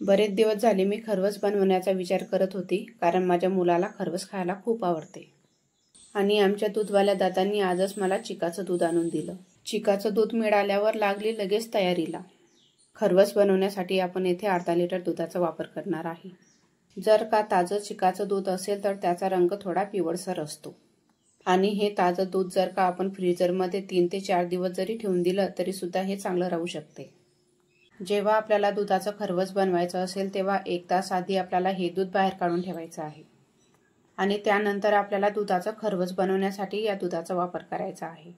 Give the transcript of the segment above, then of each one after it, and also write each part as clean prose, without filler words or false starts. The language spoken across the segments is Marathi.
बरेच दिवस झाले मी खरवस बनवण्याचा विचार करत होती, कारण माझ्या मुलाला खरवस खायला खूप आवडते. आणि आमच्या दूधवाल्या दादांनी आजच मला चिकाचं दूध आणून दिलं. चिकाचं दूध मिळाल्यावर लागली लगेच तयारीला. खरवस बनवण्यासाठी आपण येथे अर्धा लिटर दुधाचा वापर करणार आहे. जर का ताजं चिकाचं दूध असेल तर त्याचा रंग थोडा पिवळसर असतो. आणि हे ताजं दूध जर का आपण फ्रीजरमध्ये 3 ते 4 दिवस जरी ठेवून दिलं तरी सुद्धा हे चांगलं राहू शकते. जेव्हा आपल्याला दुधाचं खरवस बनवायचं असेल तेव्हा 1 तास आधी आपल्याला हे दूध बाहेर काढून ठेवायचं आहे. आणि त्यानंतर आपल्याला दुधाचं खरवस बनवण्यासाठी या दुधाचा वापर करायचा आहे.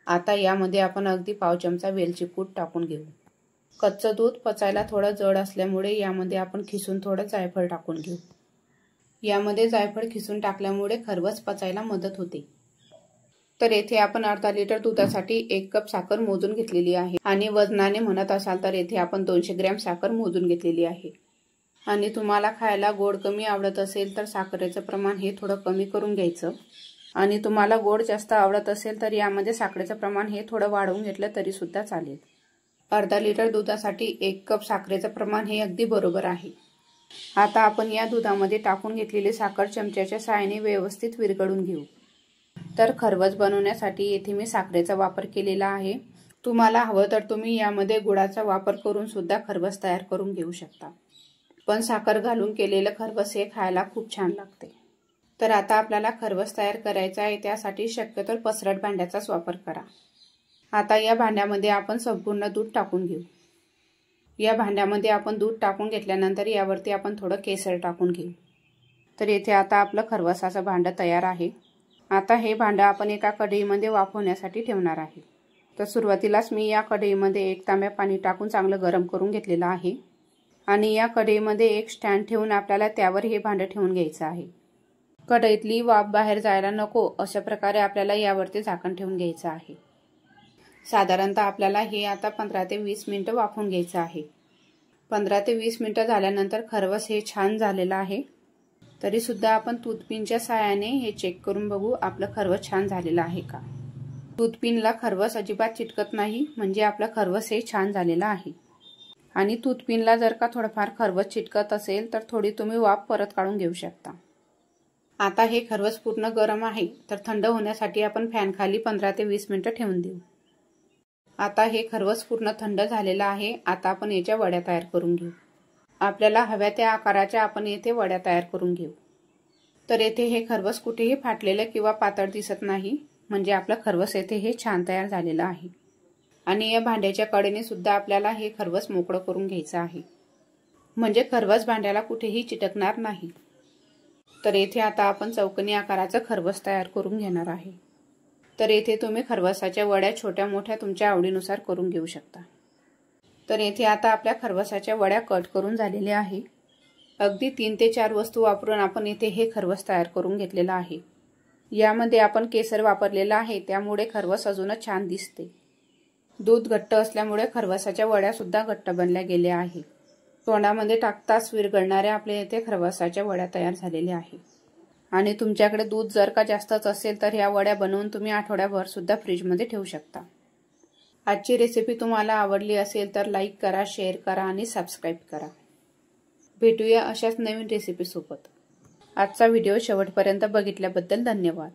आता यामध्ये आपण अगदी पाव चमचा वेलची पूड टाकून घेऊ. कच्चं दूध पचायला थोडं जड असल्यामुळे यामध्ये आपण खिसून थोडं जायफळ टाकून घेऊ. यामध्ये जायफळ खिसून टाकल्यामुळे खरवस पचायला मदत होते. तर येथे आपण अर्धा लिटर दुधासाठी 1 कप साखर मोजून घेतलेली आहे. आणि वजनाने म्हणत असाल तर येथे आपण 200 ग्रॅम साखर मोजून घेतलेली आहे. आणि तुम्हाला खायला गोड कमी आवडत असेल तर साखरेचं प्रमाण हे थोडं कमी करून घ्यायचं. आणि तुम्हाला गोड जास्त आवडत असेल तर यामध्ये साखरेचं प्रमाण हे थोडं वाढवून घेतलं तरी सुद्धा चालेल. अर्धा लिटर दुधासाठी 1 कप साखरेचं प्रमाण हे अगदी बरोबर आहे. आता आपण या दुधामध्ये टाकून घेतलेली साखर चमच्याच्या साहाय्याने व्यवस्थित विरघळून घेऊ. तर खरवस बनवण्यासाठी येथे मी साखरेचा वापर केलेला आहे. तुम्हाला हवं तर तुम्ही यामध्ये गुळाचा वापर करून सुद्धा खरवस तयार करून घेऊ शकता. पण साखर घालून केलेलं खरवस हे खायला खूप छान लागते. तर आता आपल्याला खरवस तयार करायचा आहे, त्यासाठी शक्यतो पसरट भांड्याचाच वापर करा. आता या भांड्यामध्ये आपण संपूर्ण दूध टाकून घेऊ. या भांड्यामध्ये आपण दूध टाकून घेतल्यानंतर यावरती आपण थोडं केसर टाकून घेऊ. तर येथे आता आपलं खरवसाचं भांडं तयार आहे. आता हे भांडं आपण एका कढईमध्ये वाफवण्यासाठी ठेवणार आहे. तर सुरुवातीलाच मी या कढईमध्ये 1 तांब्या पाणी टाकून चांगलं गरम करून घेतलेलं आहे. आणि या कढईमध्ये एक स्टँड ठेवून आपल्याला त्यावर हे भांडं ठेवून घ्यायचं आहे. कढईतली वाफ बाहेर जायला नको अशा प्रकारे आपल्याला यावरती झाकण ठेवून घ्यायचं आहे. साधारणतः आपल्याला हे आता 15 ते 20 मिनिटं वाफवून घ्यायचं आहे. 15 ते 20 मिनिटं झाल्यानंतर खरवस हे छान झालेलं आहे. तरी सुद्धा आपण टूथपिनच्या साहाय्याने हे चेक करून बघू आपलं खरवस छान झालेलं आहे का. टूथपिनला खरवस अजिबात चिटकत नाही, म्हणजे आपलं खरवस हे छान झालेलं आहे. आणि टूथपिनला जर का थोडंफार खरवस चिटकत असेल तर थोडी तुम्ही वाफ परत काढून घेऊ शकता. आता हे खरवस पूर्ण गरम आहे, तर थंड होण्यासाठी आपण फॅन खाली 15 ते 20 मिनिटं ठेवून देऊ. आता हे खरवस पूर्ण थंड झालेलं आहे. आता आपण याच्या वड्या तयार करून घेऊ. आपल्याला हव्या त्या आकाराच्या आपण येथे वड्या तयार करून घेऊ. तर येथे हे खरवस कुठेही फाटलेलं किंवा पातळ दिसत नाही, म्हणजे आपलं खरवस येथे हे छान तयार झालेलं आहे. आणि या भांड्याच्या कडेने सुद्धा आपल्याला हे खरवस मोकळं करून घ्यायचं आहे, म्हणजे खरवस भांड्याला कुठेही चिटकणार नाही. तर येथे आता आपण चौकोनी आकाराचं खरवस तयार करून घेणार आहे. तर येथे तुम्ही खरवसाच्या वड्या छोट्या मोठ्या तुमच्या आवडीनुसार करून घेऊ शकता. तर येथे आता आपल्या खरवसाच्या वड्या कट करून झालेल्या आहे. अगदी 3 ते 4 वस्तू वापरून आपण येथे हे खरवस तयार करून घेतलेलं आहे. यामध्ये आपण केसर वापरलेला आहे, त्यामुळे खरवस अजूनच छान दिसते. दूध घट्ट असल्यामुळे खरवसाच्या वड्या सुद्धा घट्ट बनल्या गेल्या आहे. तोंडामध्ये टाकताच विरघळणाऱ्या आपल्या येथे खरवसाच्या वड्या तयार झालेल्या आहे. आणि तुमच्याकडे दूध जर का जास्तच असेल तर ह्या वड्या बनवून तुम्ही आठवड्याभर सुद्धा फ्रीजमध्ये ठेवू शकता. आजची रेसिपी तुम्हाला आवडली असेल तर लाईक करा, शेअर करा आणि सबस्क्राईब करा. भेटूया अशाच नवीन रेसिपी सोबत. आजचा व्हिडिओ शेवटपर्यंत बघितल्याबद्दल धन्यवाद.